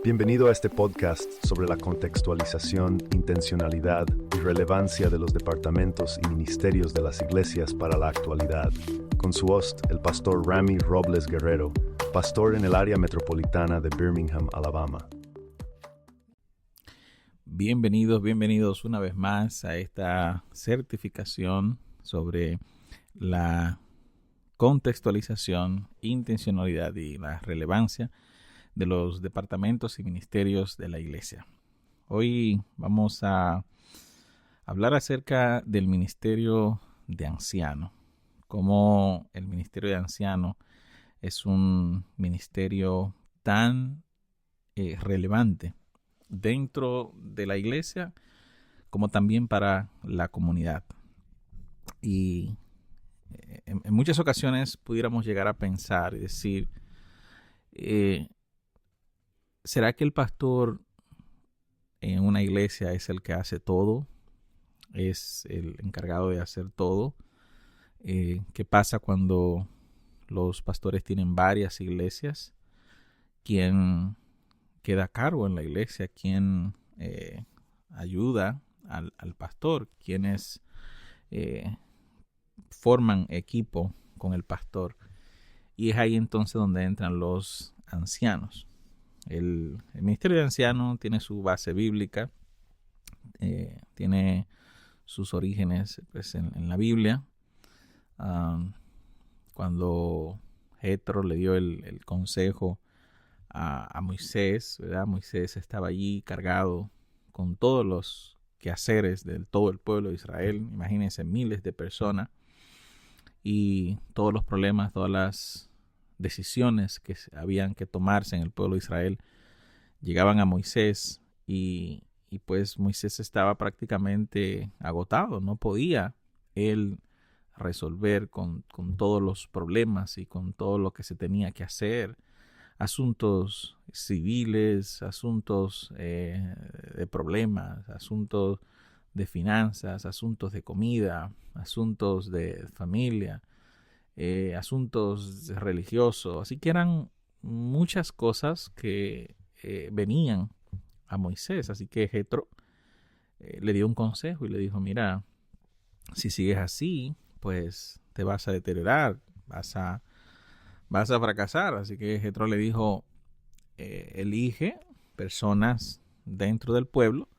Bienvenido a este podcast sobre la contextualización, intencionalidad y relevancia de los departamentos y ministerios de las iglesias para la actualidad, con su host, el pastor Rami Robles Guerrero, pastor en el área metropolitana de Birmingham, Alabama. Bienvenidos una vez más a esta certificación sobre la contextualización, intencionalidad y la relevancia de los departamentos y ministerios de la iglesia. Hoy vamos a hablar acerca del ministerio de anciano, cómo el ministerio de anciano es un ministerio tan relevante dentro de la iglesia como también para la comunidad. Y en muchas ocasiones pudiéramos llegar a pensar y decir, ¿será que el pastor en una iglesia es el que hace todo? ¿Es el encargado de hacer todo? ¿Qué pasa cuando los pastores tienen varias iglesias? ¿Quién queda a cargo en la iglesia? ¿Quién ayuda al pastor? ¿Quiénes forman equipo con el pastor? Y es ahí entonces donde entran los ancianos. El ministerio de ancianos tiene su base bíblica, tiene sus orígenes pues, en la Biblia. Cuando Jetro le dio el consejo a Moisés, ¿verdad? Moisés estaba allí cargado con todos los quehaceres de todo el pueblo de Israel. Imagínense, miles de personas y todos los problemas, todas las decisiones que habían que tomarse en el pueblo de Israel llegaban a Moisés y pues Moisés estaba prácticamente agotado, no podía él resolver con todos los problemas y con todo lo que se tenía que hacer, asuntos civiles, asuntos de problemas, asuntos de finanzas, asuntos de comida, asuntos de familia, asuntos religiosos. Así que eran muchas cosas que venían a Moisés. Así que Jetro le dio un consejo y le dijo, mira, si sigues así, pues te vas a deteriorar, vas a fracasar. Así que Jetro le dijo, elige personas dentro del pueblo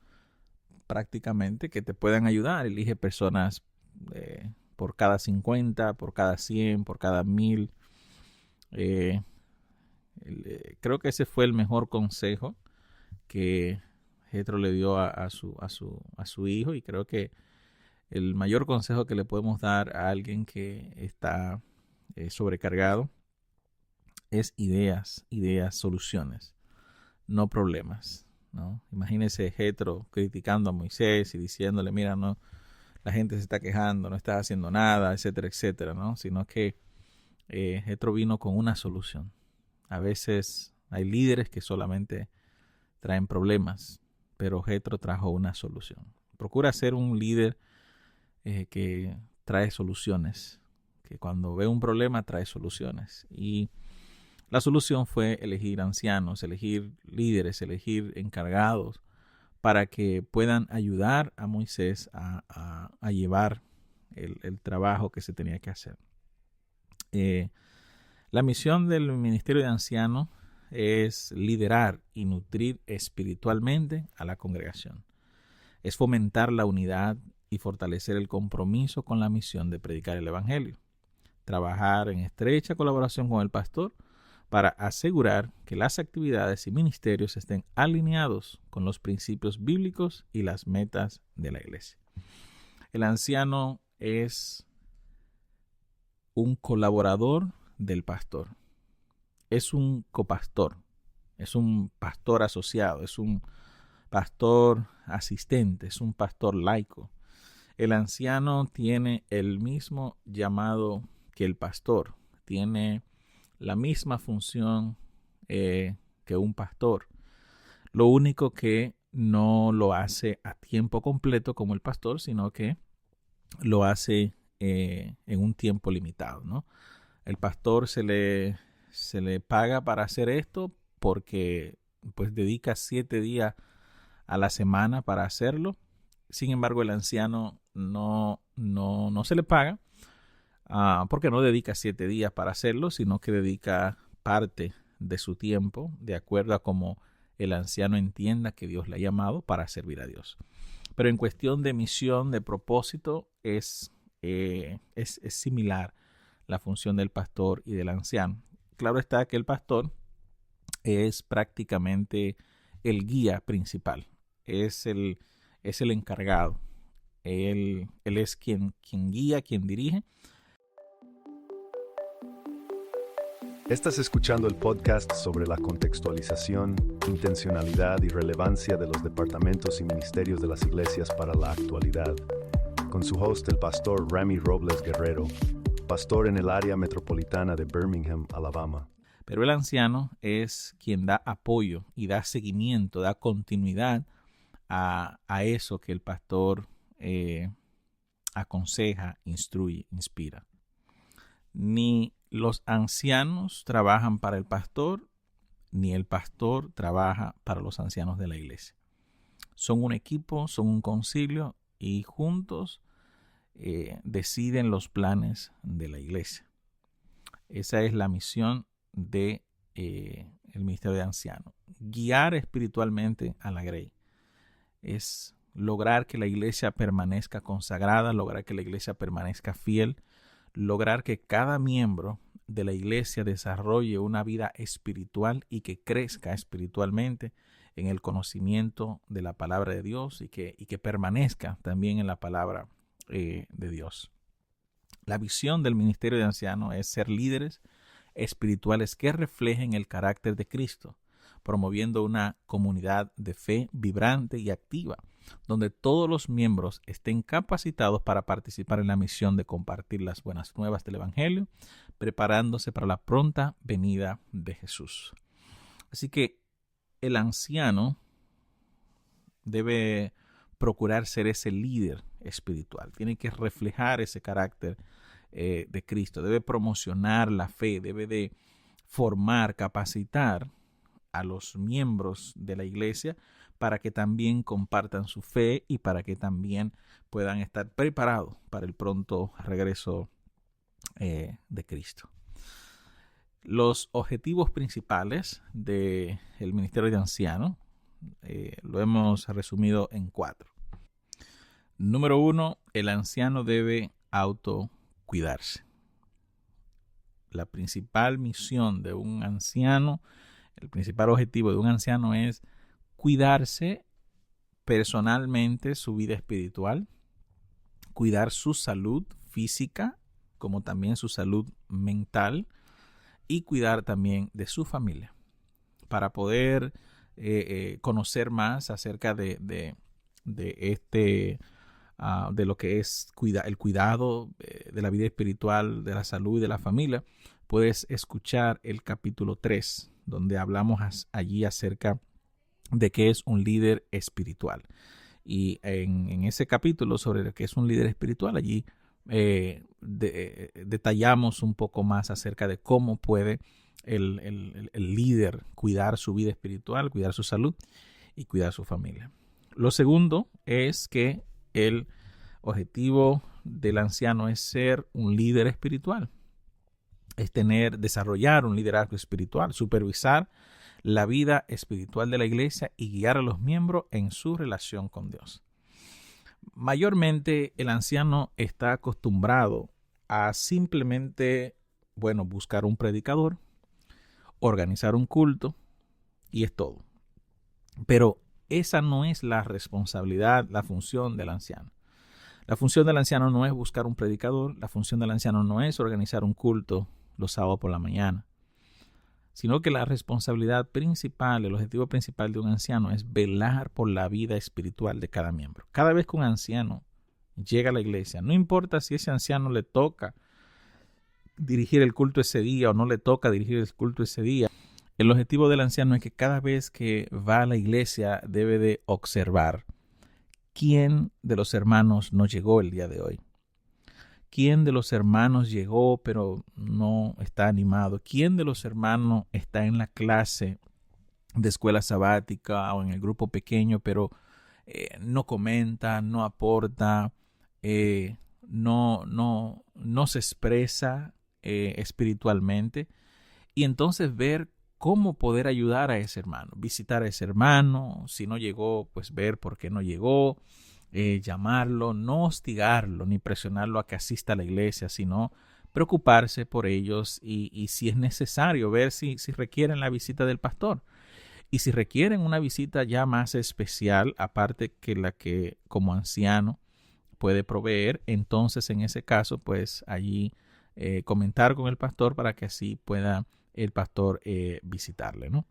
prácticamente que te puedan ayudar. Elige personas por cada 50, por cada 100, por cada 1000. Creo que ese fue el mejor consejo que Jetro le dio a su hijo, y creo que el mayor consejo que le podemos dar a alguien que está sobrecargado es ideas, soluciones, no problemas, ¿no? Imagínese Jetro criticando a Moisés y diciéndole, mira, no, la gente se está quejando, no estás haciendo nada, etcétera, etcétera, ¿no? Sino que Jetro vino con una solución. A veces hay líderes que solamente traen problemas, pero Jetro trajo una solución. Procura ser un líder que trae soluciones, que cuando ve un problema trae soluciones. Y la solución fue elegir ancianos, elegir líderes, elegir encargados para que puedan ayudar a Moisés a llevar el trabajo que se tenía que hacer. La misión del ministerio de ancianos es liderar y nutrir espiritualmente a la congregación. Es fomentar la unidad y fortalecer el compromiso con la misión de predicar el evangelio. Trabajar en estrecha colaboración con el pastor para asegurar que las actividades y ministerios estén alineados con los principios bíblicos y las metas de la iglesia. El anciano es un colaborador del pastor. Es un copastor, es un pastor asociado, es un pastor asistente, es un pastor laico. El anciano tiene el mismo llamado que el pastor, tiene la misma función que un pastor. Lo único que no lo hace a tiempo completo como el pastor, sino que lo hace en un tiempo limitado, ¿no? El pastor se le paga para hacer esto porque pues dedica 7 días a la semana para hacerlo. Sin embargo, el anciano no se le paga porque no dedica 7 días para hacerlo, sino que dedica parte de su tiempo de acuerdo a cómo el anciano entienda que Dios le ha llamado para servir a Dios. Pero en cuestión de misión, de propósito, es similar la función del pastor y del anciano. Claro está que el pastor es prácticamente el guía principal, es el encargado. Él es quien guía, quien dirige. Estás escuchando el podcast sobre la contextualización, intencionalidad y relevancia de los departamentos y ministerios de las iglesias para la actualidad, con su host, el pastor Rami Robles Guerrero, pastor en el área metropolitana de Birmingham, Alabama. Pero el anciano es quien da apoyo y da seguimiento, da continuidad a eso que el pastor aconseja, instruye, inspira. Ni los ancianos trabajan para el pastor, ni el pastor trabaja para los ancianos de la iglesia. Son un equipo, son un concilio y juntos deciden los planes de la iglesia. Esa es la misión de el ministerio de ancianos. Guiar espiritualmente a la grey. Es lograr que la iglesia permanezca consagrada, lograr que la iglesia permanezca fiel, lograr que cada miembro de la iglesia desarrolle una vida espiritual y que crezca espiritualmente en el conocimiento de la palabra de Dios y que permanezca también en la palabra de Dios. La visión del ministerio de ancianos es ser líderes espirituales que reflejen el carácter de Cristo, promoviendo una comunidad de fe vibrante y activa, donde todos los miembros estén capacitados para participar en la misión de compartir las buenas nuevas del Evangelio, preparándose para la pronta venida de Jesús. Así que el anciano debe procurar ser ese líder espiritual, tiene que reflejar ese carácter de Cristo, debe promocionar la fe, debe de formar, capacitar a los miembros de la iglesia para que también compartan su fe y para que también puedan estar preparados para el pronto regreso de Cristo. Los objetivos principales del ministerio de ancianos lo hemos resumido en 4. Número 1, el anciano debe autocuidarse. La principal misión de un anciano, el principal objetivo de un anciano es cuidarse personalmente su vida espiritual, cuidar su salud física, como también su salud mental, y cuidar también de su familia, para poder conocer más acerca de lo que es el cuidado de la vida espiritual, de la salud y de la familia. Puedes escuchar el capítulo 3, donde hablamos allí acerca de qué es un líder espiritual. Y en ese capítulo sobre lo que es un líder espiritual, allí detallamos un poco más acerca de cómo puede el líder cuidar su vida espiritual, cuidar su salud y cuidar su familia. Lo segundo es que el objetivo del anciano es ser un líder espiritual. Es desarrollar un liderazgo espiritual, supervisar la vida espiritual de la iglesia y guiar a los miembros en su relación con Dios. Mayormente el anciano está acostumbrado a simplemente, buscar un predicador, organizar un culto y es todo. Pero esa no es la responsabilidad, la función del anciano. La función del anciano no es buscar un predicador, la función del anciano no es organizar un culto los sábados por la mañana, sino que la responsabilidad principal, el objetivo principal de un anciano es velar por la vida espiritual de cada miembro. Cada vez que un anciano llega a la iglesia, no importa si ese anciano le toca dirigir el culto ese día o no le toca dirigir el culto ese día, el objetivo del anciano es que cada vez que va a la iglesia debe de observar quién de los hermanos no llegó el día de hoy. ¿Quién de los hermanos llegó pero no está animado? ¿Quién de los hermanos está en la clase de escuela sabática o en el grupo pequeño, pero no comenta, no aporta, no se expresa espiritualmente, y entonces ver cómo poder ayudar a ese hermano, visitar a ese hermano, si no llegó, pues ver por qué no llegó, llamarlo, no hostigarlo ni presionarlo a que asista a la iglesia, sino preocuparse por ellos y si es necesario ver si requieren la visita del pastor. Y si requieren una visita ya más especial, aparte que la que como anciano puede proveer, entonces en ese caso, pues allí comentar con el pastor para que así pueda el pastor visitarle, ¿no?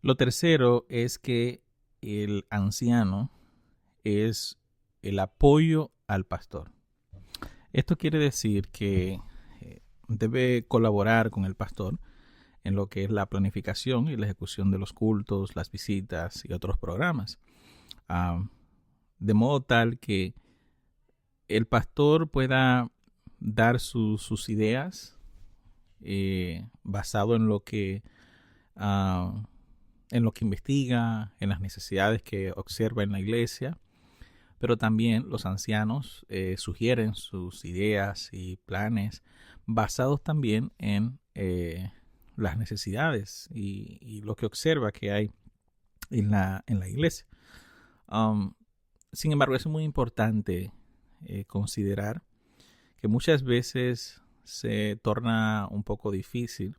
Lo tercero es que el anciano es el apoyo al pastor. Esto quiere decir que debe colaborar con el pastor en lo que es la planificación y la ejecución de los cultos, las visitas y otros programas. De modo tal que el pastor pueda dar sus ideas basado en lo que investiga, en las necesidades que observa en la iglesia, pero también los ancianos sugieren sus ideas y planes basados también en las necesidades y lo que observa que hay en la iglesia. Sin embargo, es muy importante considerar que muchas veces se torna un poco difícil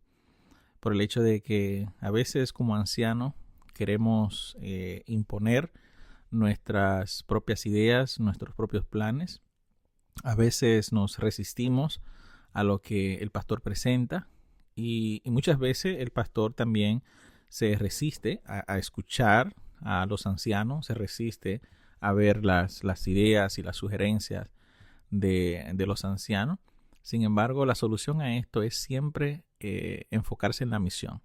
por el hecho de que a veces como ancianos queremos imponer nuestras propias ideas, nuestros propios planes. A veces nos resistimos a lo que el pastor presenta y muchas veces el pastor también se resiste a escuchar a los ancianos, se resiste a ver las ideas y las sugerencias de los ancianos. Sin embargo, la solución a esto es siempre enfocarse en la misión.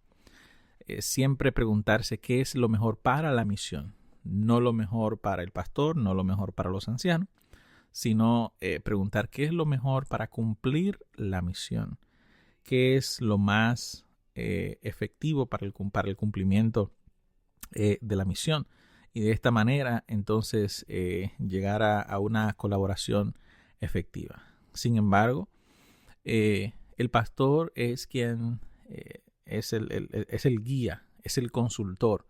Siempre preguntarse qué es lo mejor para la misión. No lo mejor para el pastor, no lo mejor para los ancianos, sino preguntar qué es lo mejor para cumplir la misión. Qué es lo más efectivo para el cumplimiento de la misión. Y de esta manera, entonces, llegar a una colaboración efectiva. Sin embargo, el pastor es quien es el guía, es el consultor,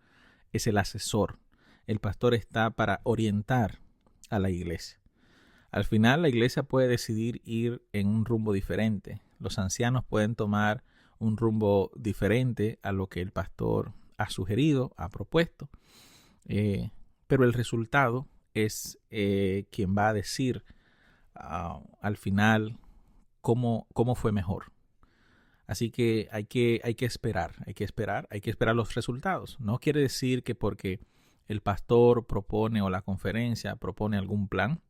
es el asesor. El pastor está para orientar a la iglesia. Al final, la iglesia puede decidir ir en un rumbo diferente. Los ancianos pueden tomar un rumbo diferente a lo que el pastor ha sugerido, ha propuesto. Pero el resultado es quien va a decir al final cómo fue mejor. Así que hay que esperar los resultados. No quiere decir que porque el pastor propone o la conferencia propone algún plan,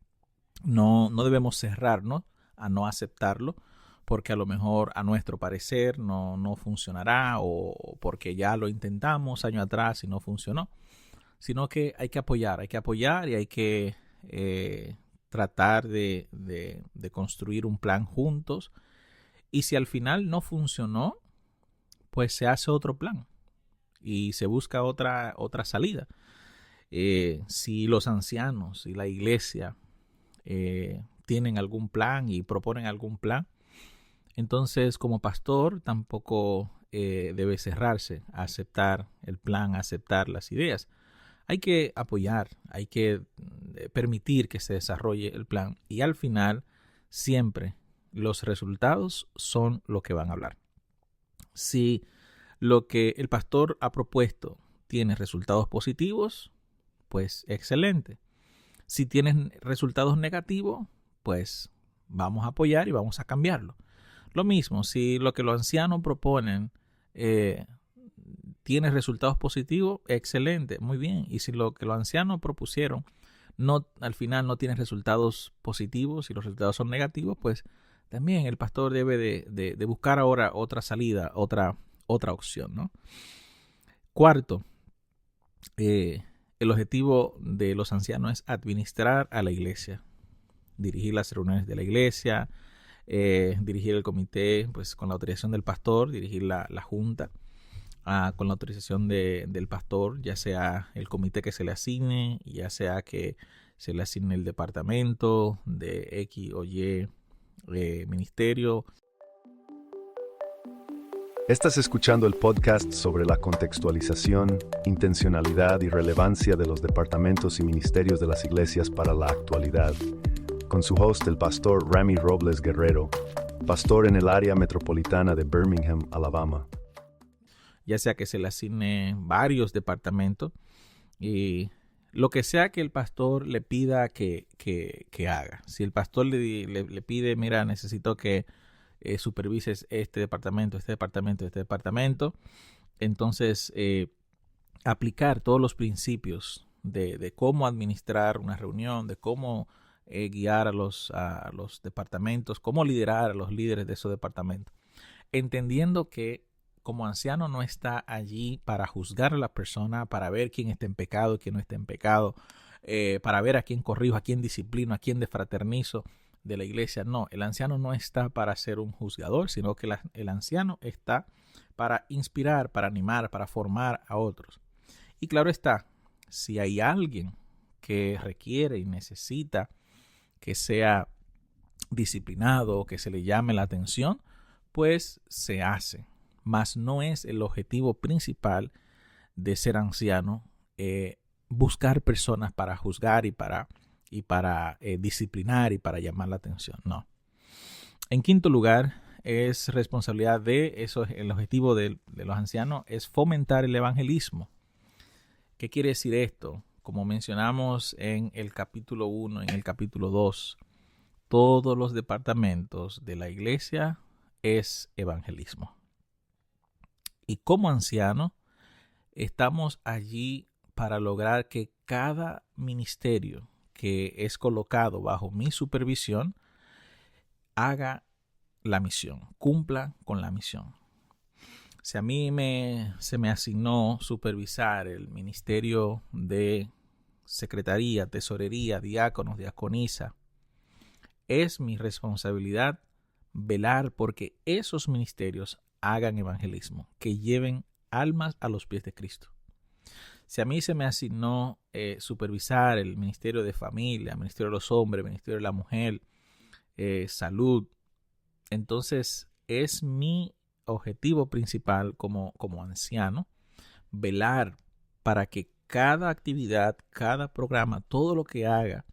no debemos cerrarnos a no aceptarlo, porque a lo mejor a nuestro parecer no funcionará o porque ya lo intentamos años atrás y no funcionó, sino que hay que apoyar y hay que tratar de construir un plan juntos. Y si al final no funcionó, pues se hace otro plan y se busca otra salida. Si los ancianos y la iglesia tienen algún plan y proponen algún plan, entonces como pastor tampoco debe cerrarse a aceptar el plan, a aceptar las ideas. Hay que apoyar, hay que permitir que se desarrolle el plan y al final siempre los resultados son lo que van a hablar. Si lo que el pastor ha propuesto tiene resultados positivos, pues excelente. Si tienen resultados negativos, pues vamos a apoyar y vamos a cambiarlo. Lo mismo, si lo que los ancianos proponen tiene resultados positivos, excelente, muy bien. Y si lo que los ancianos propusieron al final no tiene resultados positivos y los resultados son negativos, pues también el pastor debe de buscar ahora otra salida, otra opción, ¿no? Cuarto, el objetivo de los ancianos es administrar a la iglesia, dirigir las reuniones de la iglesia, dirigir el comité, pues con la autorización del pastor, dirigir la junta. con la autorización del pastor, ya sea el comité que se le asigne, ya sea que se le asigne el departamento de X o Y ministerio. Estás escuchando el podcast sobre la contextualización, intencionalidad y relevancia de los departamentos y ministerios de las iglesias para la actualidad, con su host, el pastor Rami Robles Guerrero, pastor en el área metropolitana de Birmingham, Alabama. Ya sea que se le asigne varios departamentos y lo que sea que el pastor le pida que haga. Si el pastor le pide, mira, necesito que supervises este departamento, entonces aplicar todos los principios de cómo administrar una reunión, de cómo guiar a los departamentos, cómo liderar a los líderes de esos departamentos, entendiendo que como anciano no está allí para juzgar a la persona, para ver quién está en pecado y quién no está en pecado, para ver a quién corrijo, a quién disciplino, a quién defraternizo de la iglesia. No, el anciano no está para ser un juzgador, sino que el anciano está para inspirar, para animar, para formar a otros. Y claro está, si hay alguien que requiere y necesita que sea disciplinado, que se le llame la atención, pues se hace. Mas no es el objetivo principal de ser anciano buscar personas para juzgar y para disciplinar y para llamar la atención. No. En quinto lugar, es responsabilidad el objetivo de los ancianos es fomentar el evangelismo. ¿Qué quiere decir esto? Como mencionamos en el capítulo 1, en el capítulo 2, todos los departamentos de la iglesia es evangelismo. Y como anciano, estamos allí para lograr que cada ministerio que es colocado bajo mi supervisión haga la misión, cumpla con la misión. Si a mí se me asignó supervisar el ministerio de secretaría, tesorería, diáconos, diaconisa, es mi responsabilidad velar porque esos ministerios hagan evangelismo, que lleven almas a los pies de Cristo. Si a mí se me asignó supervisar el ministerio de familia, el ministerio de los hombres, el ministerio de la mujer, salud, entonces es mi objetivo principal como anciano velar para que cada actividad, cada programa, todo lo que haga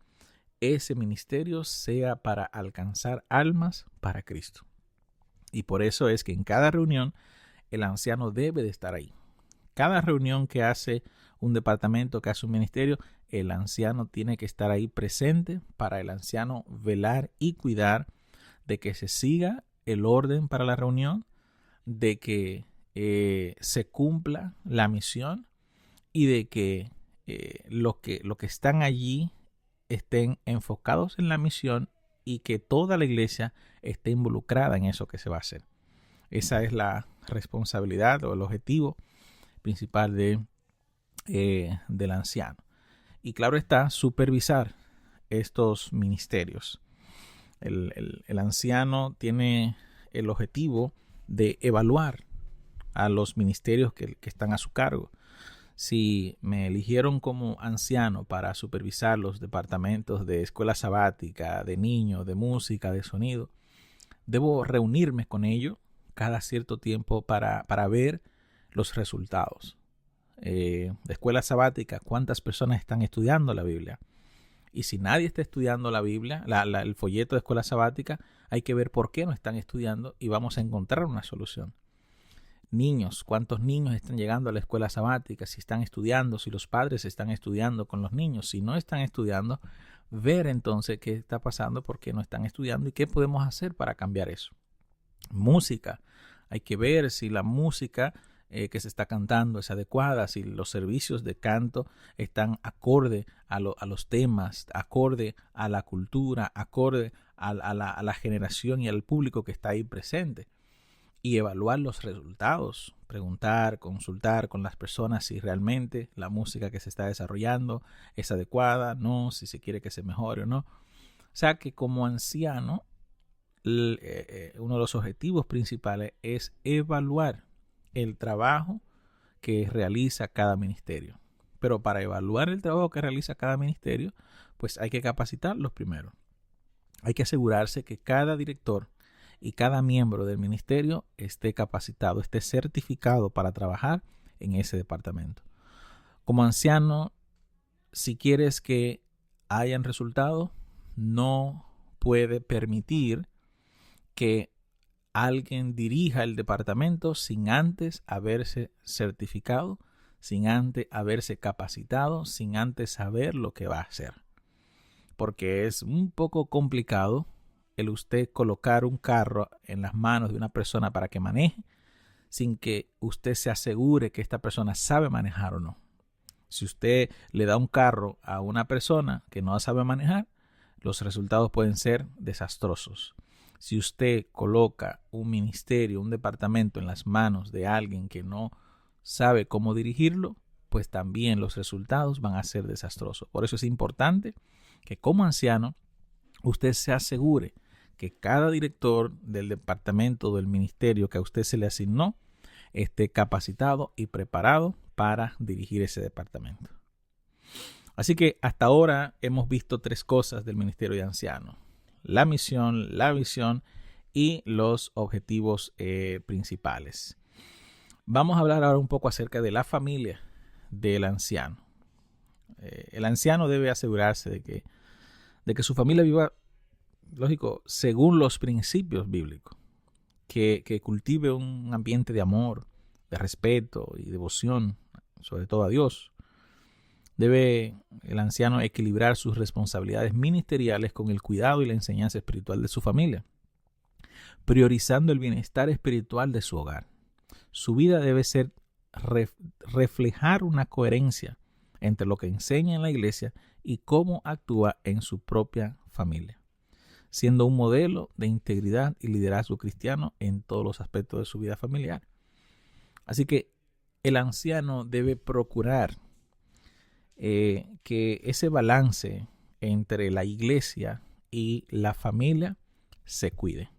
ese ministerio sea para alcanzar almas para Cristo. Y por eso es que en cada reunión el anciano debe de estar ahí. Cada reunión que hace un departamento, que hace un ministerio, el anciano tiene que estar ahí presente para el anciano velar y cuidar de que se siga el orden para la reunión, de que se cumpla la misión y de que los que están allí estén enfocados en la misión y que toda la iglesia esté involucrada en eso que se va a hacer. Esa es la responsabilidad o el objetivo principal del anciano. Y claro está, supervisar estos ministerios. El anciano tiene el objetivo de evaluar a los ministerios que están a su cargo. Si me eligieron como anciano para supervisar los departamentos de escuela sabática, de niños, de música, de sonido, debo reunirme con ellos cada cierto tiempo para ver los resultados. De escuela sabática, ¿cuántas personas están estudiando la Biblia? Y si nadie está estudiando la Biblia, el folleto de escuela sabática, hay que ver por qué no están estudiando y vamos a encontrar una solución. Niños, ¿cuántos niños están llegando a la escuela sabática? Si están estudiando, si los padres están estudiando con los niños, si no están estudiando, ver entonces qué está pasando, por qué no están estudiando y qué podemos hacer para cambiar eso. Música, hay que ver si la música que se está cantando es adecuada, si los servicios de canto están acorde a los temas, acorde a la cultura, acorde a la generación y al público que está ahí presente. Y evaluar los resultados, preguntar, consultar con las personas si realmente la música que se está desarrollando es adecuada, no, si se quiere que se mejore o no. O sea que como anciano, uno de los objetivos principales es evaluar el trabajo que realiza cada ministerio. Pero para evaluar el trabajo que realiza cada ministerio, pues hay que capacitarlos primero. Hay que asegurarse que cada director y cada miembro del ministerio esté capacitado, esté certificado para trabajar en ese departamento. Como anciano, si quieres que hayan resultados, no puede permitir que alguien dirija el departamento sin antes haberse certificado, sin antes haberse capacitado, sin antes saber lo que va a hacer. Porque es un poco complicado el usted colocar un carro en las manos de una persona para que maneje sin que usted se asegure que esta persona sabe manejar o no. Si usted le da un carro a una persona que no sabe manejar, los resultados pueden ser desastrosos. Si usted coloca un ministerio, un departamento en las manos de alguien que no sabe cómo dirigirlo, pues también los resultados van a ser desastrosos. Por eso es importante que como anciano usted se asegure que cada director del departamento o del ministerio que a usted se le asignó esté capacitado y preparado para dirigir ese departamento. Así que hasta ahora hemos visto 3 cosas del ministerio de ancianos: la misión, la visión y los objetivos principales. Vamos a hablar ahora un poco acerca de la familia del anciano. El anciano debe asegurarse de que su familia viva, lógico, según los principios bíblicos, que cultive un ambiente de amor, de respeto y devoción, sobre todo a Dios. Debe el anciano equilibrar sus responsabilidades ministeriales con el cuidado y la enseñanza espiritual de su familia, priorizando el bienestar espiritual de su hogar. Su vida debe ser reflejar una coherencia entre lo que enseña en la iglesia y cómo actúa en su propia familia, siendo un modelo de integridad y liderazgo cristiano en todos los aspectos de su vida familiar. Así que el anciano debe procurar que ese balance entre la iglesia y la familia se cuide.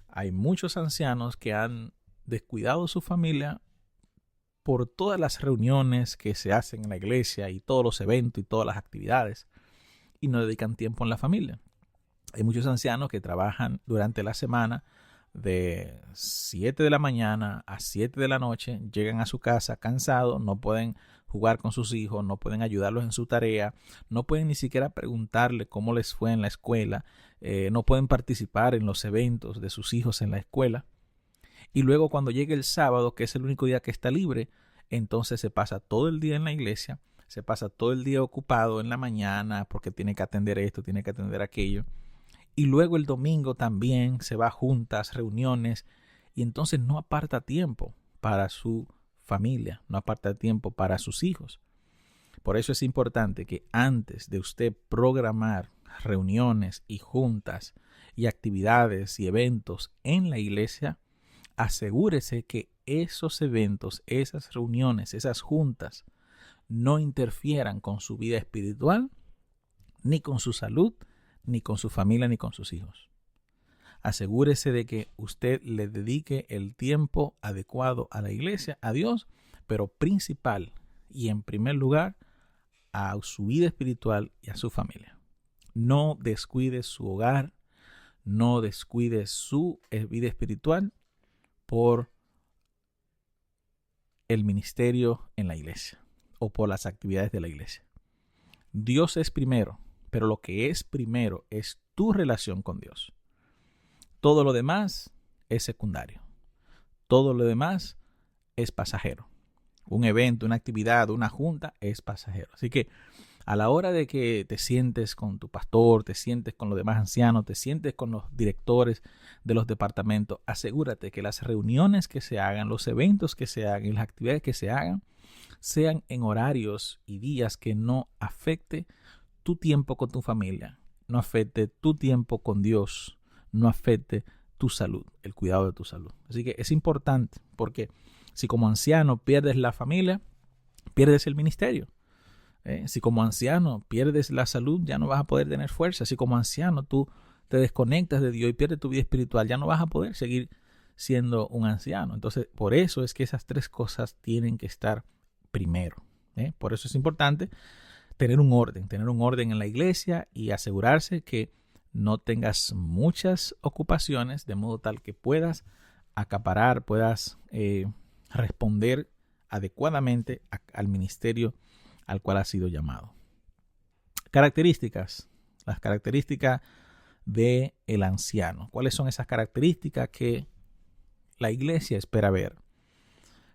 Hay muchos ancianos que han descuidado su familia por todas las reuniones que se hacen en la iglesia y todos los eventos y todas las actividades, y no dedican tiempo en la familia. Hay muchos ancianos que trabajan durante la semana de 7 de la mañana a 7 de la noche, llegan a su casa cansados, no pueden jugar con sus hijos, no pueden ayudarlos en su tarea, no pueden ni siquiera preguntarle cómo les fue en la escuela, no pueden participar en los eventos de sus hijos en la escuela. Y luego cuando llegue el sábado, que es el único día que está libre, entonces se pasa todo el día en la iglesia, se pasa todo el día ocupado en la mañana porque tiene que atender esto, tiene que atender aquello. Y luego el domingo también se va a juntas, reuniones, y entonces no aparta tiempo para su familia, no aparta tiempo para sus hijos. Por eso es importante que antes de usted programar reuniones y juntas y actividades y eventos en la iglesia, asegúrese que esos eventos, esas reuniones, esas juntas no interfieran con su vida espiritual, ni con su salud, ni con su familia, ni con sus hijos. Asegúrese de que usted le dedique el tiempo adecuado a la iglesia, a Dios, pero principal y en primer lugar a su vida espiritual y a su familia. No descuide su hogar, no descuide su vida espiritual por el ministerio en la iglesia o por las actividades de la iglesia. Dios es primero, pero lo que es primero es tu relación con Dios. Todo lo demás es secundario. Todo lo demás es pasajero. Un evento, una actividad, una junta es pasajero. Así que a la hora de que te sientes con tu pastor, te sientes con los demás ancianos, te sientes con los directores de los departamentos, asegúrate que las reuniones que se hagan, los eventos que se hagan y las actividades que se hagan sean en horarios y días que no afecte tu tiempo con tu familia, no afecte tu tiempo con Dios, no afecte tu salud, el cuidado de tu salud. Así que es importante porque si como anciano pierdes la familia, pierdes el ministerio. Si como anciano pierdes la salud, ya no vas a poder tener fuerza. Si como anciano tú te desconectas de Dios y pierdes tu vida espiritual, ya no vas a poder seguir siendo un anciano. Entonces, por eso es que esas tres cosas tienen que estar primero. Por eso es importante tener un orden en la iglesia y asegurarse que no tengas muchas ocupaciones, de modo tal que puedas acaparar, puedas responder adecuadamente al ministerio al cual has sido llamado. Características. Las características del anciano. ¿Cuáles son esas características que la iglesia espera ver?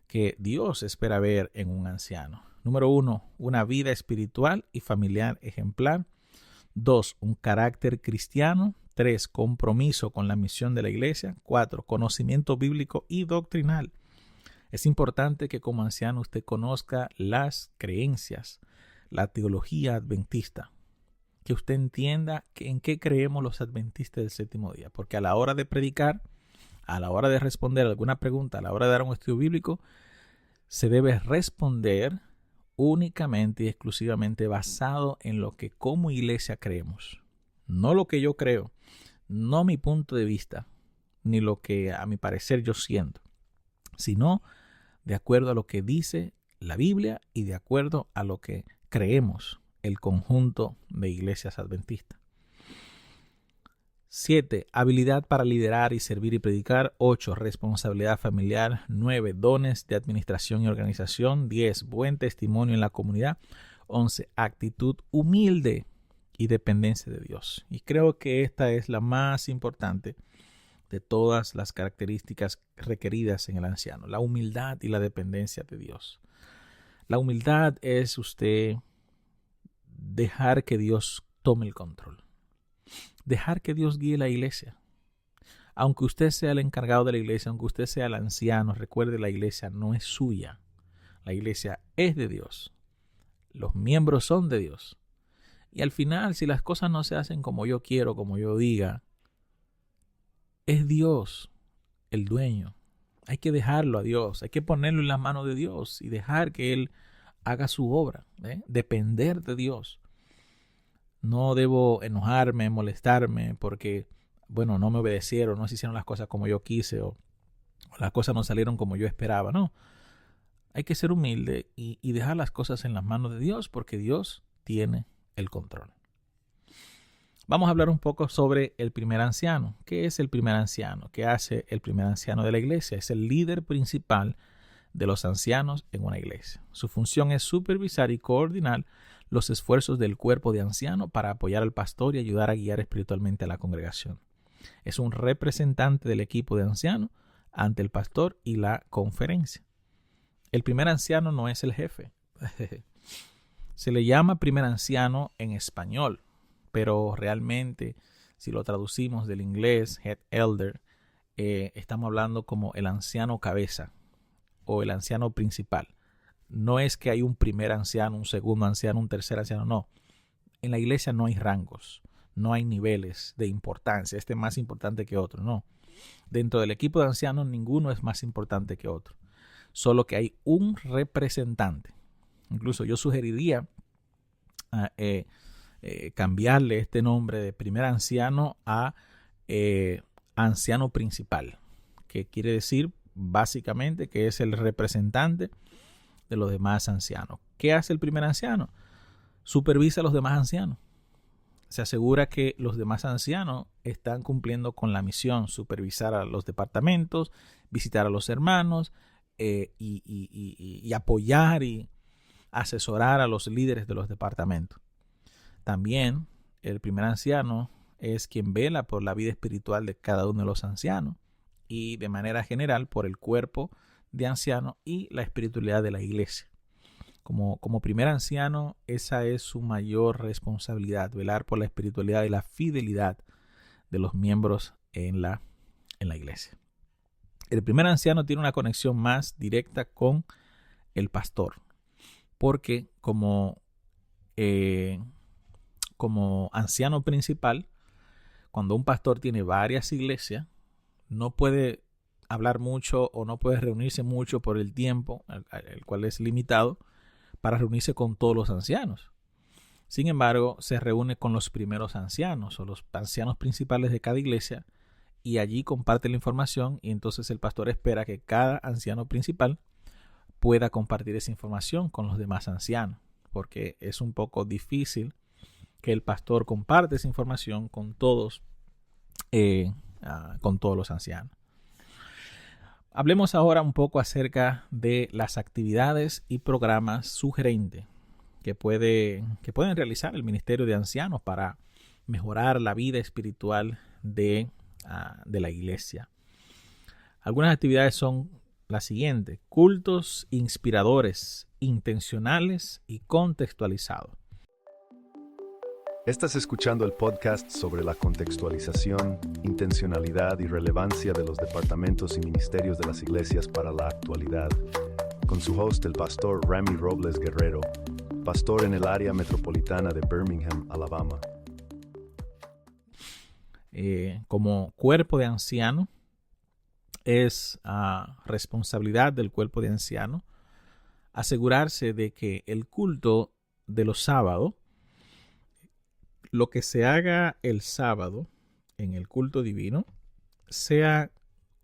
Que Dios espera ver en un anciano. Número 1, una vida espiritual y familiar ejemplar. 2, un carácter cristiano. 3, compromiso con la misión de la iglesia. 4, conocimiento bíblico y doctrinal. Es importante que como anciano usted conozca las creencias, la teología adventista, que usted entienda en qué creemos los adventistas del séptimo día, porque a la hora de predicar, a la hora de responder alguna pregunta, a la hora de dar un estudio bíblico, se debe responder únicamente y exclusivamente basado en lo que como iglesia creemos. No lo que yo creo, no mi punto de vista, ni lo que a mi parecer yo siento, sino de acuerdo a lo que dice la Biblia y de acuerdo a lo que creemos el conjunto de iglesias adventistas. 7. Habilidad para liderar y servir y predicar. 8. Responsabilidad familiar. 9. Dones de administración y organización. 10. Buen testimonio en la comunidad. 11. Actitud humilde y dependencia de Dios. Y creo que esta es la más importante de todas las características requeridas en el anciano. La humildad y la dependencia de Dios. La humildad es usted dejar que Dios tome el control. Dejar que Dios guíe la iglesia. Aunque usted sea el encargado de la iglesia, aunque usted sea el anciano, recuerde, la iglesia no es suya. La iglesia es de Dios. Los miembros son de Dios. Y al final, si las cosas no se hacen como yo quiero, como yo diga, es Dios el dueño. Hay que dejarlo a Dios. Hay que ponerlo en las manos de Dios y dejar que Él haga su obra. Depender de Dios. No debo enojarme, molestarme porque, bueno, no me obedecieron, no se hicieron las cosas como yo quise o las cosas no salieron como yo esperaba. No, hay que ser humilde y dejar las cosas en las manos de Dios porque Dios tiene el control. Vamos a hablar un poco sobre el primer anciano. ¿Qué es el primer anciano? ¿Qué hace el primer anciano de la iglesia? Es el líder principal de los ancianos en una iglesia. Su función es supervisar y coordinar los esfuerzos del cuerpo de anciano para apoyar al pastor y ayudar a guiar espiritualmente a la congregación. Es un representante del equipo de ancianos ante el pastor y la conferencia. El primer anciano no es el jefe. Se le llama primer anciano en español, pero realmente si lo traducimos del inglés, head elder, estamos hablando como el anciano cabeza o el anciano principal. No es que hay un primer anciano, un segundo anciano, un tercer anciano, no. En la iglesia no hay rangos, no hay niveles de importancia, este es más importante que otro, no. Dentro del equipo de ancianos ninguno es más importante que otro, solo que hay un representante. Incluso yo sugeriría cambiarle este nombre de primer anciano a anciano principal, que quiere decir básicamente que es el representante de los demás ancianos. ¿Qué hace el primer anciano? Supervisa a los demás ancianos. Se asegura que los demás ancianos están cumpliendo con la misión, supervisar a los departamentos, visitar a los hermanos y apoyar y asesorar a los líderes de los departamentos. También el primer anciano es quien vela por la vida espiritual de cada uno de los ancianos y de manera general por el cuerpo de ancianos y la espiritualidad de la iglesia. Como primer anciano, esa es su mayor responsabilidad, velar por la espiritualidad y la fidelidad de los miembros en la iglesia. El primer anciano tiene una conexión más directa con el pastor, porque como anciano principal, cuando un pastor tiene varias iglesias, no puede hablar mucho o no puede reunirse mucho por el tiempo, el cual es limitado, para reunirse con todos los ancianos. Sin embargo, se reúne con los primeros ancianos o los ancianos principales de cada iglesia y allí comparte la información, y entonces el pastor espera que cada anciano principal pueda compartir esa información con los demás ancianos, porque es un poco difícil que el pastor comparte esa información con todos los ancianos. Hablemos ahora un poco acerca de las actividades y programas sugerentes que pueden realizar el Ministerio de Ancianos para mejorar la vida espiritual de la iglesia. Algunas actividades son las siguientes: cultos inspiradores, intencionales y contextualizados. Estás escuchando el podcast sobre la contextualización, intencionalidad y relevancia de los departamentos y ministerios de las iglesias para la actualidad, con su host, el pastor Ramy Robles Guerrero, pastor en el área metropolitana de Birmingham, Alabama. Como cuerpo de anciano, es responsabilidad del cuerpo de anciano asegurarse de que el culto de los sábados, lo que se haga el sábado en el culto divino, sea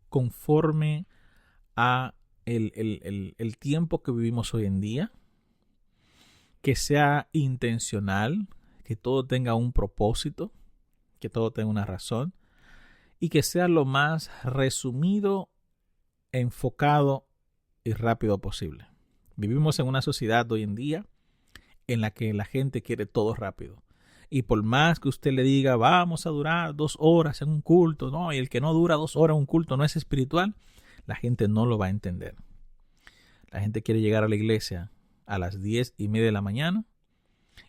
conforme a el tiempo que vivimos hoy en día, que sea intencional, que todo tenga un propósito, que todo tenga una razón, y que sea lo más resumido, enfocado y rápido posible. Vivimos en una sociedad hoy en día en la que la gente quiere todo rápido. Y por más que usted le diga, vamos a durar 2 horas en un culto, no, y el que no dura 2 horas en un culto no es espiritual, la gente no lo va a entender. La gente quiere llegar a la iglesia a las 10:30 de la mañana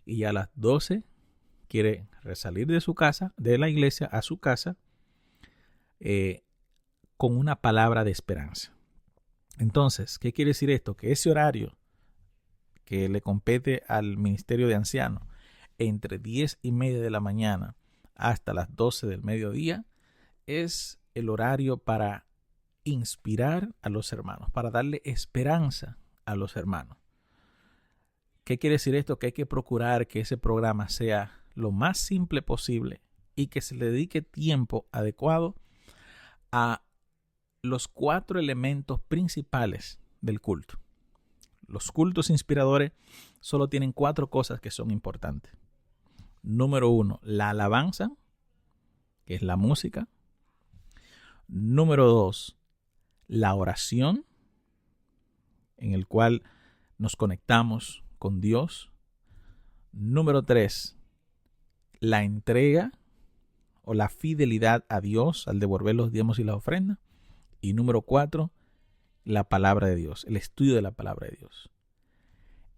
y a las 12 quiere salir de su casa, de la iglesia a su casa, con una palabra de esperanza. Entonces, ¿qué quiere decir esto? Que ese horario que le compete al ministerio de ancianos, entre 10:30 de la mañana hasta las 12 del mediodía, es el horario para inspirar a los hermanos, para darle esperanza a los hermanos. ¿Qué quiere decir esto? Que hay que procurar que ese programa sea lo más simple posible y que se le dedique tiempo adecuado a los 4 elementos principales del culto. Los cultos inspiradores solo tienen 4 cosas que son importantes. Número 1, la alabanza, que es la música. Número 2, la oración, en el cual nos conectamos con Dios. Número 3, la entrega o la fidelidad a Dios al devolver los diezmos y las ofrendas. Y número 4, la palabra de Dios, el estudio de la palabra de Dios.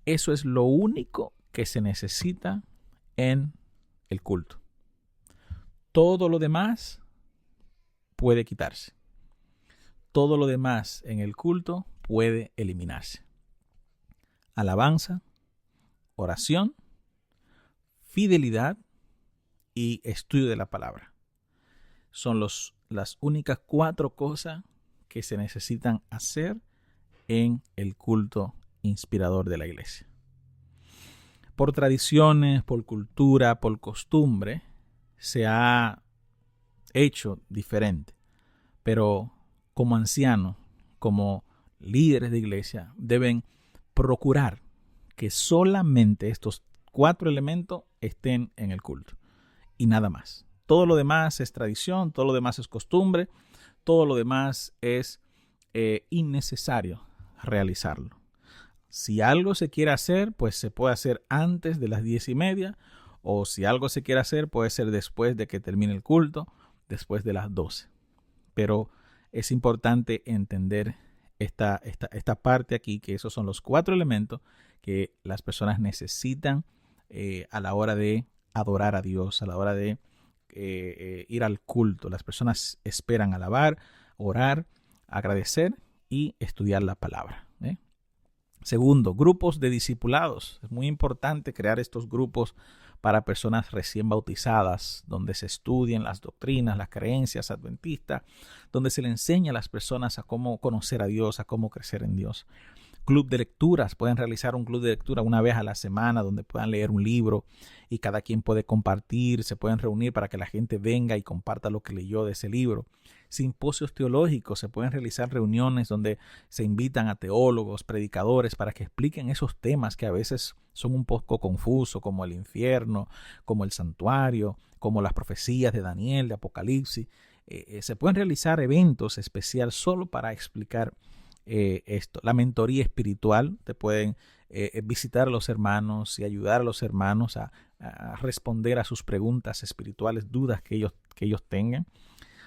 Eso es lo único que se necesita en el culto. Todo lo demás puede quitarse. Todo lo demás en el culto puede eliminarse. Alabanza, oración, fidelidad y estudio de la palabra. Son las únicas 4 cosas que se necesitan hacer en el culto inspirador de la iglesia. Por tradiciones, por cultura, por costumbre, se ha hecho diferente. Pero como ancianos, como líderes de iglesia, deben procurar que solamente estos 4 elementos estén en el culto y nada más. Todo lo demás es tradición, todo lo demás es costumbre, todo lo demás es innecesario realizarlo. Si algo se quiere hacer, pues se puede hacer antes de las 10:30, o si algo se quiere hacer, puede ser después de que termine el culto, después de las 12. Pero es importante entender esta parte aquí, que esos son los 4 elementos que las personas necesitan a la hora de adorar a Dios, a la hora de ir al culto. Las personas esperan alabar, orar, agradecer y estudiar la palabra. Segundo, grupos de discipulados. Es muy importante crear estos grupos para personas recién bautizadas, donde se estudien las doctrinas, las creencias adventistas, donde se le enseña a las personas a cómo conocer a Dios, a cómo crecer en Dios. club de lecturas. Pueden realizar un club de lectura una vez a la semana donde puedan leer un libro y cada quien puede compartir. Se pueden reunir para que la gente venga y comparta lo que leyó de ese libro. Simposios teológicos. Se pueden realizar reuniones donde se invitan a teólogos, predicadores para que expliquen esos temas que a veces son un poco confusos, como el infierno, como el santuario, como las profecías de Daniel, de Apocalipsis. Se pueden realizar eventos especiales solo para explicar esto. La mentoría espiritual, te pueden visitar a los hermanos y ayudar a los hermanos a responder a sus preguntas espirituales, dudas que ellos tengan.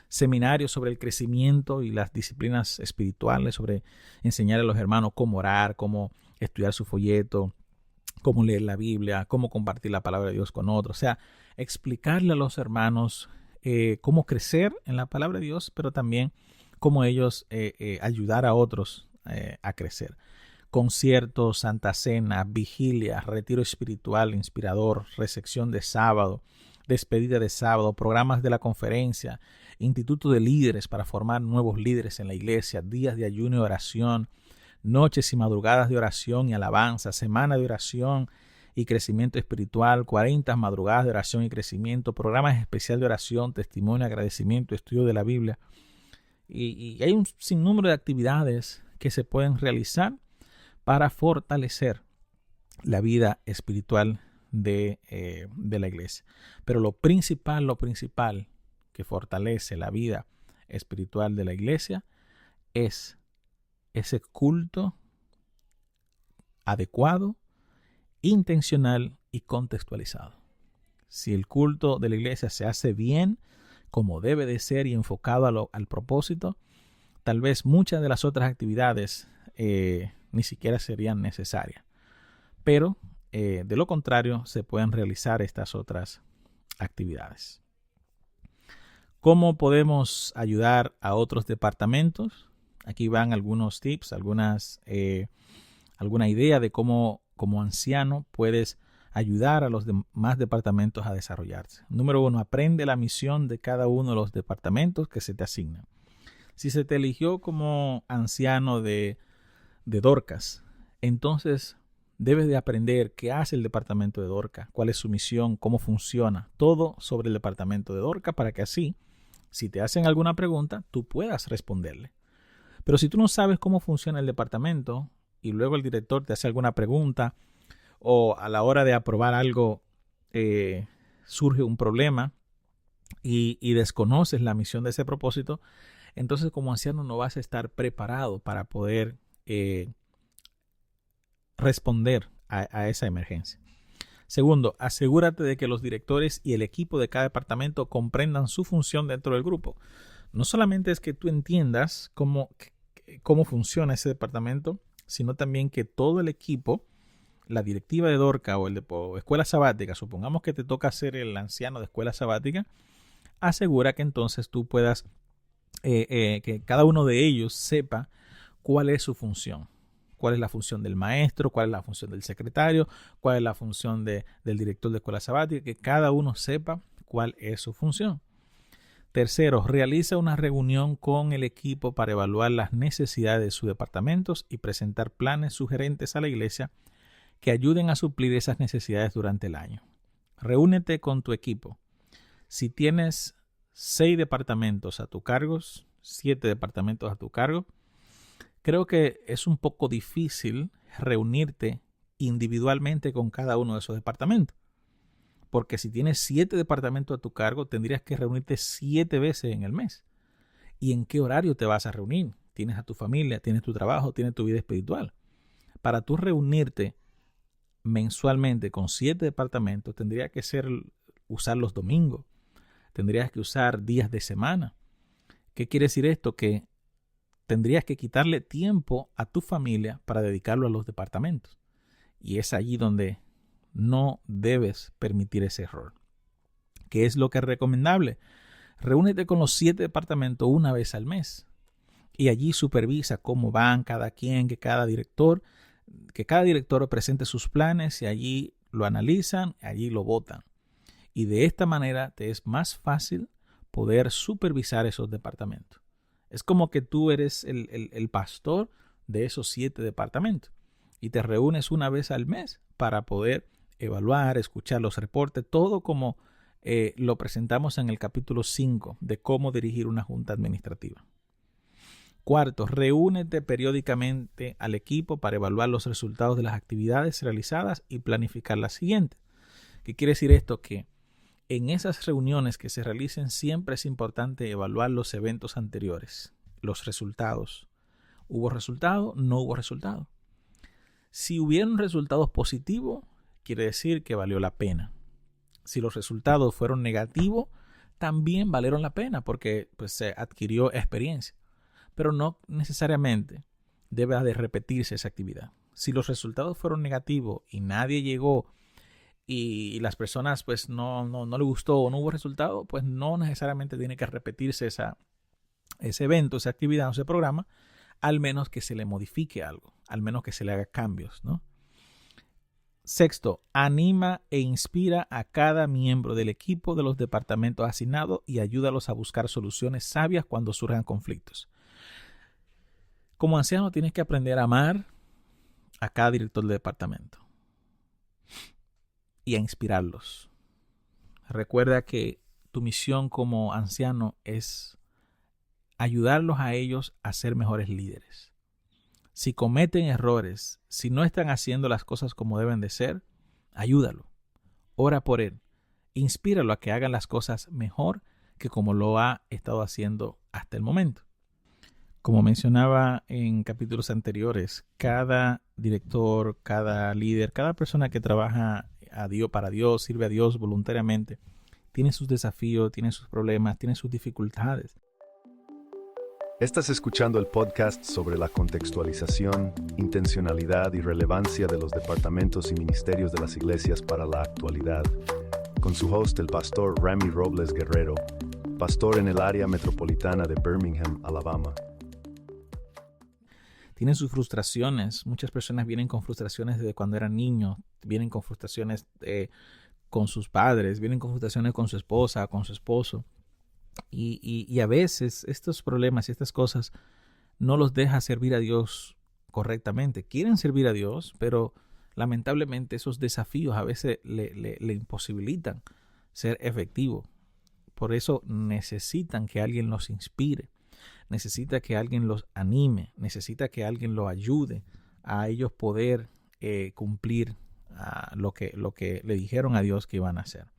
Seminarios sobre el crecimiento y las disciplinas espirituales, sobre enseñar a los hermanos cómo orar, cómo estudiar su folleto, cómo leer la Biblia, cómo compartir la palabra de Dios con otros. O sea, explicarle a los hermanos cómo crecer en la palabra de Dios, pero también cómo ellos ayudar a otros a crecer. Conciertos, Santa Cena, vigilia, retiro espiritual inspirador, recepción de sábado, despedida de sábado, programas de la conferencia, instituto de líderes para formar nuevos líderes en la iglesia, días de ayuno y oración, noches y madrugadas de oración y alabanza, semana de oración y crecimiento espiritual, 40 madrugadas de oración y crecimiento, programas especiales de oración, testimonio, agradecimiento, estudio de la Biblia. Y hay un sinnúmero de actividades que se pueden realizar para fortalecer la vida espiritual de la iglesia. Pero lo principal que fortalece la vida espiritual de la iglesia es ese culto adecuado, intencional y contextualizado. Si el culto de la iglesia se hace bien, como debe de ser y enfocado al propósito, tal vez muchas de las otras actividades ni siquiera serían necesarias. Pero de lo contrario, se pueden realizar estas otras actividades. ¿Cómo podemos ayudar a otros departamentos? Aquí van algunos tips, alguna idea de cómo como anciano puedes ayudar a los demás departamentos a desarrollarse. Número 1, aprende la misión de cada uno de los departamentos que se te asignan. Si se te eligió como anciano de Dorcas, entonces debes de aprender qué hace el departamento de Dorcas, cuál es su misión, cómo funciona, todo sobre el departamento de Dorcas para que así, si te hacen alguna pregunta, tú puedas responderle. Pero si tú no sabes cómo funciona el departamento y luego el director te hace alguna pregunta o a la hora de aprobar algo surge un problema y desconoces la misión de ese propósito, entonces como anciano no vas a estar preparado para poder responder a esa emergencia. Segundo, asegúrate de que los directores y el equipo de cada departamento comprendan su función dentro del grupo. No solamente es que tú entiendas cómo funciona ese departamento, sino también que todo el equipo, la directiva de Dorcas o escuela sabática, supongamos que te toca ser el anciano de escuela sabática, asegura que entonces tú puedas, que cada uno de ellos sepa cuál es su función. Cuál es la función del maestro, cuál es la función del secretario, cuál es la función del director de escuela sabática, que cada uno sepa cuál es su función. Tercero, realiza una reunión con el equipo para evaluar las necesidades de sus departamentos y presentar planes sugerentes a la iglesia que ayuden a suplir esas necesidades durante el año. Reúnete con tu equipo. Si tienes 6 departamentos a tu cargo, 7 departamentos a tu cargo, creo que es un poco difícil reunirte individualmente con cada uno de esos departamentos. Porque si tienes 7 departamentos a tu cargo, tendrías que reunirte 7 veces en el mes. ¿Y en qué horario te vas a reunir? Tienes a tu familia, tienes tu trabajo, tienes tu vida espiritual. Para tú reunirte mensualmente con 7 departamentos, tendría que usar los domingos. Tendrías que usar días de semana. ¿Qué quiere decir esto? Que tendrías que quitarle tiempo a tu familia para dedicarlo a los departamentos. Y es allí donde no debes permitir ese error. ¿Qué es lo que es recomendable? Reúnete con los 7 departamentos una vez al mes. Y allí supervisa cómo van cada quien, que cada director presente sus planes y allí lo analizan, allí lo votan. Y de esta manera te es más fácil poder supervisar esos departamentos. Es como que tú eres el pastor de esos 7 departamentos. Y te reúnes una vez al mes para poder evaluar, escuchar los reportes, todo como lo presentamos en el capítulo 5 de cómo dirigir una junta administrativa. Cuarto, reúnete periódicamente al equipo para evaluar los resultados de las actividades realizadas y planificar las siguientes. ¿Qué quiere decir esto? Que en esas reuniones que se realicen siempre es importante evaluar los eventos anteriores, los resultados. ¿Hubo resultado? ¿No hubo resultado? Si hubieron resultados positivos, quiere decir que valió la pena. Si los resultados fueron negativos, también valieron la pena porque pues, se adquirió experiencia. Pero no necesariamente debe de repetirse esa actividad. Si los resultados fueron negativos y nadie llegó y las personas pues no le gustó o no hubo resultado, pues no necesariamente tiene que repetirse ese evento, esa actividad o ese programa, al menos que se le modifique algo, al menos que se le haga cambios, ¿no? Sexto, anima e inspira a cada miembro del equipo de los departamentos asignados y ayúdalos a buscar soluciones sabias cuando surjan conflictos. Como anciano tienes que aprender a amar a cada director de departamento y a inspirarlos. Recuerda que tu misión como anciano es ayudarlos a ellos a ser mejores líderes. Si cometen errores, si no están haciendo las cosas como deben de ser, ayúdalo. Ora por él. Inspíralo a que hagan las cosas mejor que como lo ha estado haciendo hasta el momento. Como mencionaba en capítulos anteriores, cada director, cada líder, cada persona que trabaja para Dios, sirve a Dios voluntariamente, tiene sus desafíos, tiene sus problemas, tiene sus dificultades. Estás escuchando el podcast sobre la contextualización, intencionalidad y relevancia de los departamentos y ministerios de las iglesias para la actualidad, con su host, el pastor Rami Robles Guerrero, pastor en el área metropolitana de Birmingham, Alabama. Tienen sus frustraciones. Muchas personas vienen con frustraciones desde cuando eran niños, vienen con frustraciones con sus padres, vienen con frustraciones con su esposa, con su esposo. Y a veces estos problemas y estas cosas no los deja servir a Dios correctamente. Quieren servir a Dios, pero lamentablemente esos desafíos a veces le imposibilitan ser efectivo. Por eso necesitan que alguien los inspire. Necesita que alguien los anime, necesita que alguien los ayude a ellos poder cumplir lo que le dijeron a Dios que iban a hacer.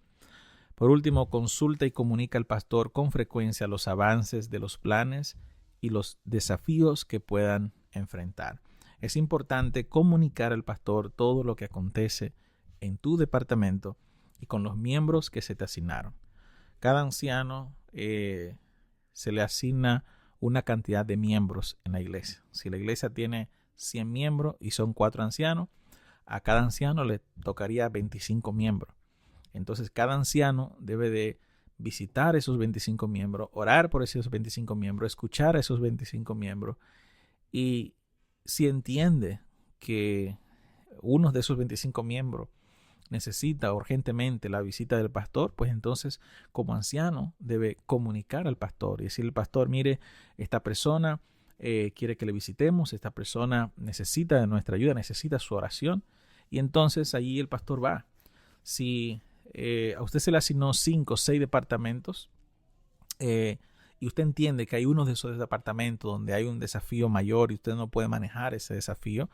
Por último, consulta y comunica al pastor con frecuencia los avances de los planes y los desafíos que puedan enfrentar. Es importante comunicar al pastor todo lo que acontece en tu departamento y con los miembros que se te asignaron. Cada anciano se le asigna una cantidad de miembros en la iglesia. Si la iglesia tiene 100 miembros y son 4 ancianos, a cada anciano le tocaría 25 miembros. Entonces cada anciano debe de visitar esos 25 miembros, orar por esos 25 miembros, escuchar a esos 25 miembros. Y si entiende que uno de esos 25 miembros necesita urgentemente la visita del pastor, pues entonces como anciano debe comunicar al pastor y decirle al pastor, mire, esta persona quiere que le visitemos, esta persona necesita de nuestra ayuda, necesita su oración, y entonces allí el pastor va. Si a usted se le asignó 5 o 6 departamentos y usted entiende que hay uno de esos departamentos donde hay un desafío mayor y usted no puede manejar ese desafío,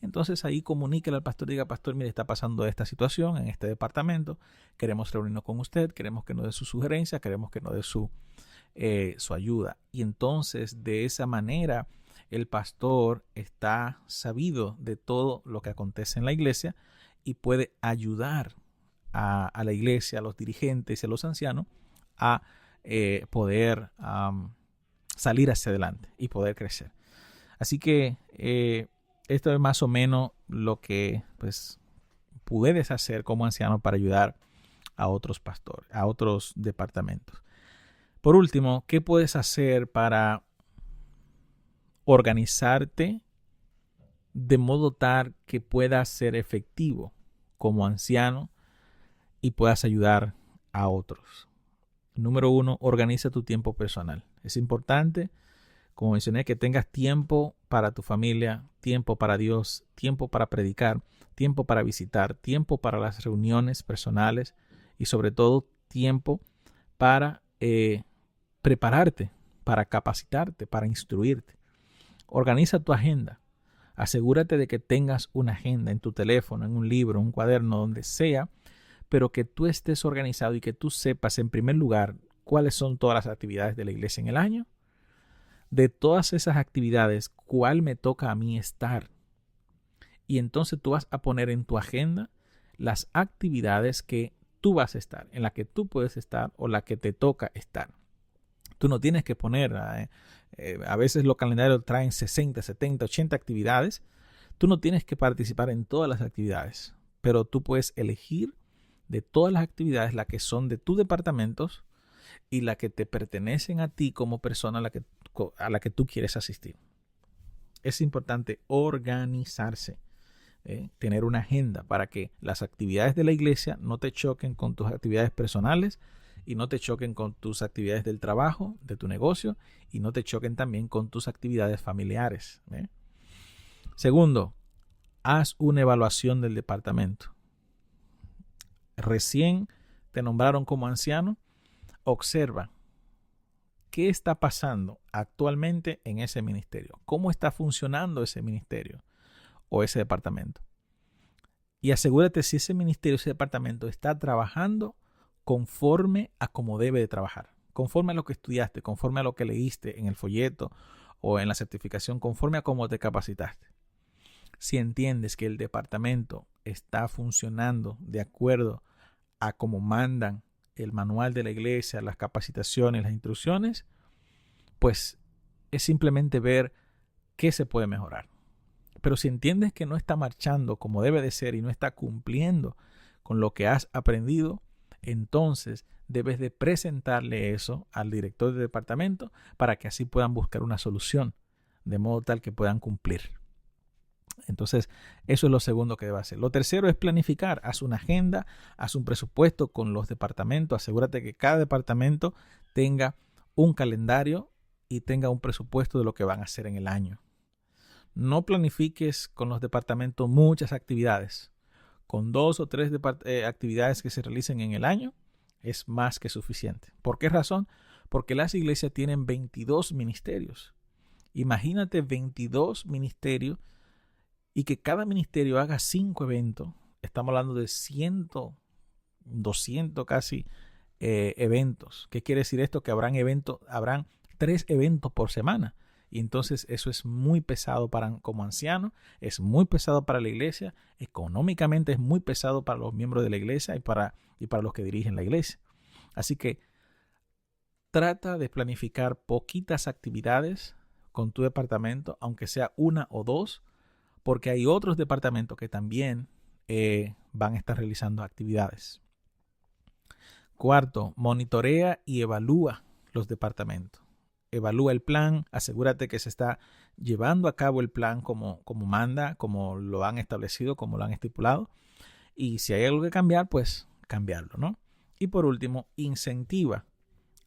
entonces ahí comuníquele al pastor, diga, pastor, mire, está pasando esta situación en este departamento, queremos reunirnos con usted, queremos que nos dé su sugerencia, queremos que nos dé su ayuda. Y entonces de esa manera el pastor está sabido de todo lo que acontece en la iglesia y puede ayudar a la iglesia, a los dirigentes y a los ancianos a poder salir hacia adelante y poder crecer. Así que esto es más o menos lo que pues puedes hacer como anciano para ayudar a otros pastores, a otros departamentos. Por último, ¿qué puedes hacer para organizarte de modo tal que puedas ser efectivo como anciano y puedas ayudar a otros? Número 1, organiza tu tiempo personal. Es importante, como mencioné, que tengas tiempo para tu familia, tiempo para Dios, tiempo para predicar, tiempo para visitar, tiempo para las reuniones personales y sobre todo tiempo para prepararte, para capacitarte, para instruirte. Organiza tu agenda. Asegúrate de que tengas una agenda en tu teléfono, en un libro, un cuaderno, donde sea, pero que tú estés organizado y que tú sepas en primer lugar cuáles son todas las actividades de la iglesia en el año. De todas esas actividades, ¿cuál me toca a mí estar? Y entonces tú vas a poner en tu agenda las actividades que tú vas a estar, en la que tú puedes estar o la que te toca estar. Tú no tienes que poner, a veces los calendarios traen 60, 70, 80 actividades. Tú no tienes que participar en todas las actividades, pero tú puedes elegir de todas las actividades las que son de tus departamentos y las que te pertenecen a ti como persona a la que tú quieres asistir. Es importante organizarse, tener una agenda para que las actividades de la iglesia no te choquen con tus actividades personales y no te choquen con tus actividades del trabajo, de tu negocio, y no te choquen también con tus actividades familiares. Segundo, haz una evaluación del departamento. Recién te nombraron como anciano. Observa qué está pasando actualmente en ese ministerio. ¿Cómo está funcionando ese ministerio o ese departamento? Y asegúrate si ese ministerio, ese departamento está trabajando conforme a cómo debe de trabajar, conforme a lo que estudiaste, conforme a lo que leíste en el folleto o en la certificación, conforme a cómo te capacitaste. Si entiendes que el departamento está funcionando de acuerdo a cómo mandan el manual de la iglesia, las capacitaciones, las instrucciones, pues es simplemente ver qué se puede mejorar. Pero si entiendes que no está marchando como debe de ser y no está cumpliendo con lo que has aprendido, entonces debes de presentarle eso al director del departamento para que así puedan buscar una solución de modo tal que puedan cumplir. Entonces, eso es lo segundo que debe hacer. Lo tercero es planificar. Haz una agenda, haz un presupuesto con los departamentos. Asegúrate que cada departamento tenga un calendario y tenga un presupuesto de lo que van a hacer en el año. No planifiques con los departamentos muchas actividades. Con 2 o 3 actividades que se realicen en el año es más que suficiente. ¿Por qué razón? Porque las iglesias tienen 22 ministerios. Imagínate 22 ministerios y que cada ministerio haga 5 eventos. Estamos hablando de 100, 200 casi eventos. ¿Qué quiere decir esto? Que habrán 3 eventos por semana. Y entonces eso es muy pesado como anciano, es muy pesado para la iglesia, económicamente es muy pesado para los miembros de la iglesia y para los que dirigen la iglesia. Así que trata de planificar poquitas actividades con tu departamento, aunque sea 1 o 2, porque hay otros departamentos que también van a estar realizando actividades. Cuarto, monitorea y evalúa los departamentos. Evalúa el plan, asegúrate que se está llevando a cabo el plan como manda, como lo han establecido, como lo han estipulado. Y si hay algo que cambiar, pues cambiarlo, ¿no? Y por último, incentiva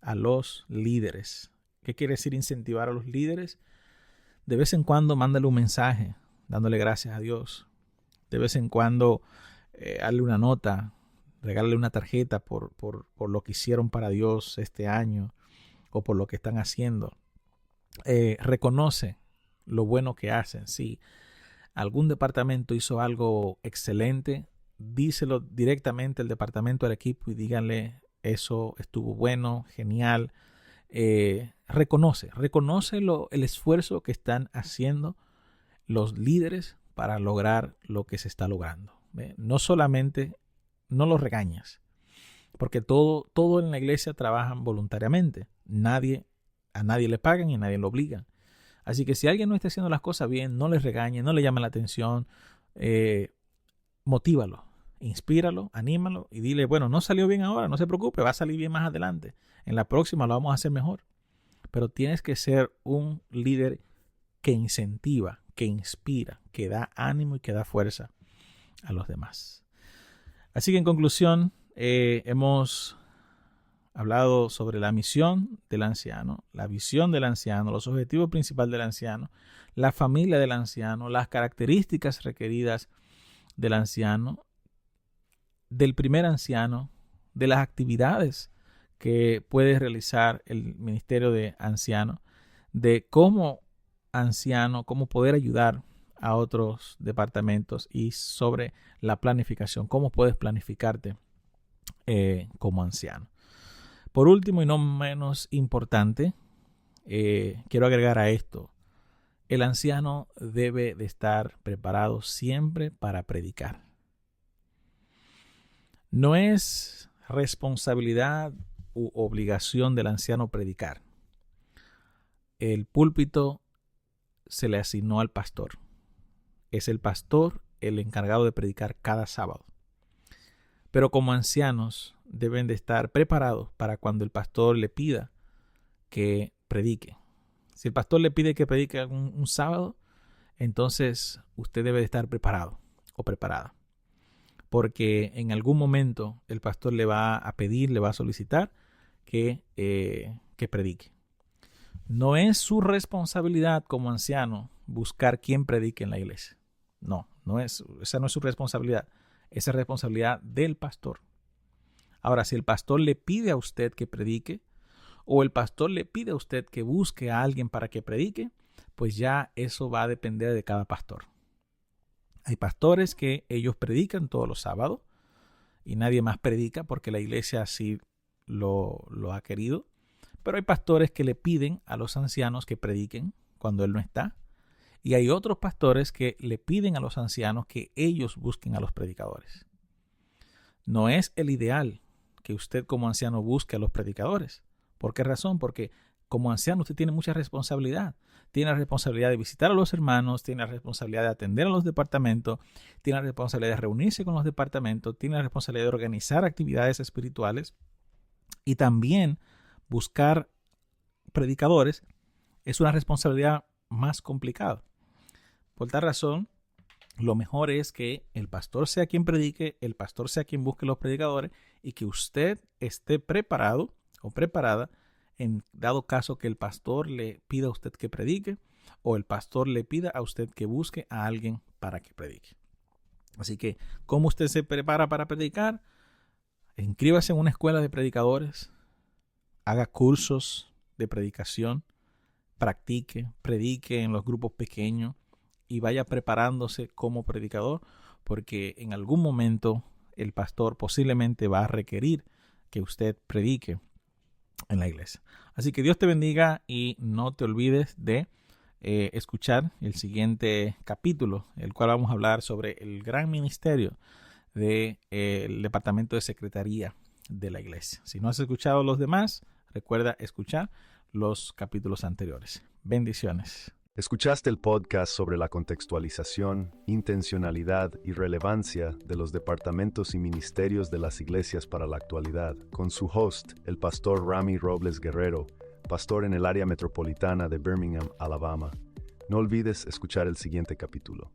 a los líderes. ¿Qué quiere decir incentivar a los líderes? De vez en cuando mándale un mensaje, dándole gracias a Dios. De vez en cuando hazle una nota, regálale una tarjeta por lo que hicieron para Dios este año o por lo que están haciendo. Reconoce lo bueno que hacen. Si algún departamento hizo algo excelente, díselo directamente al departamento, al equipo y díganle eso estuvo bueno, genial. Reconoce el esfuerzo que están haciendo los líderes para lograr lo que se está logrando. No solamente no los regañas, porque todo en la iglesia trabajan voluntariamente. A nadie le pagan y nadie lo obligan. Así que si alguien no está haciendo las cosas bien, no le regañe, no le llame la atención, motívalo, inspíralo, anímalo y dile, bueno, no salió bien ahora, no se preocupe, va a salir bien más adelante. En la próxima lo vamos a hacer mejor. Pero tienes que ser un líder que incentiva, que inspira, que da ánimo y que da fuerza a los demás. Así que en conclusión, hemos hablado sobre la misión del anciano, la visión del anciano, los objetivos principales del anciano, la familia del anciano, las características requeridas del anciano, del primer anciano, de las actividades que puede realizar el ministerio de anciano, de cómo anciano, cómo poder ayudar a otros departamentos y sobre la planificación, cómo puedes planificarte como anciano. Por último y no menos importante, quiero agregar a esto, el anciano debe de estar preparado siempre para predicar. No es responsabilidad u obligación del anciano predicar. El púlpito se le asignó al pastor. Es el pastor el encargado de predicar cada sábado. Pero como ancianos deben de estar preparados para cuando el pastor le pida que predique. Si el pastor le pide que predique un sábado, entonces usted debe de estar preparado o preparada. Porque en algún momento el pastor le va a pedir, le va a solicitar que predique. No es su responsabilidad como anciano buscar quién predique en la iglesia. Esa no es su responsabilidad. Esa es responsabilidad del pastor. Ahora, si el pastor le pide a usted que predique, o el pastor le pide a usted que busque a alguien para que predique, pues ya eso va a depender de cada pastor. Hay pastores que ellos predican todos los sábados y nadie más predica porque la iglesia así lo ha querido. Pero hay pastores que le piden a los ancianos que prediquen cuando él no está. Y hay otros pastores que le piden a los ancianos que ellos busquen a los predicadores. No es el ideal que usted como anciano busque a los predicadores. ¿Por qué razón? Porque como anciano usted tiene mucha responsabilidad. Tiene la responsabilidad de visitar a los hermanos, tiene la responsabilidad de atender a los departamentos, tiene la responsabilidad de reunirse con los departamentos, tiene la responsabilidad de organizar actividades espirituales y también buscar predicadores es una responsabilidad más complicada. Por tal razón, lo mejor es que el pastor sea quien predique, el pastor sea quien busque los predicadores y que usted esté preparado o preparada en dado caso que el pastor le pida a usted que predique o el pastor le pida a usted que busque a alguien para que predique. Así que, ¿cómo usted se prepara para predicar? Inscríbase en una escuela de predicadores, haga cursos de predicación, practique, predique en los grupos pequeños y vaya preparándose como predicador, porque en algún momento el pastor posiblemente va a requerir que usted predique en la iglesia. Así que Dios te bendiga y no te olvides de escuchar el siguiente capítulo, el cual vamos a hablar sobre el gran ministerio del departamento de secretaría de la iglesia. Si no has escuchado los demás, recuerda escuchar los capítulos anteriores. Bendiciones. Escuchaste el podcast sobre la contextualización, intencionalidad y relevancia de los departamentos y ministerios de las iglesias para la actualidad, con su host, el pastor Rami Robles Guerrero, pastor en el área metropolitana de Birmingham, Alabama. No olvides escuchar el siguiente capítulo.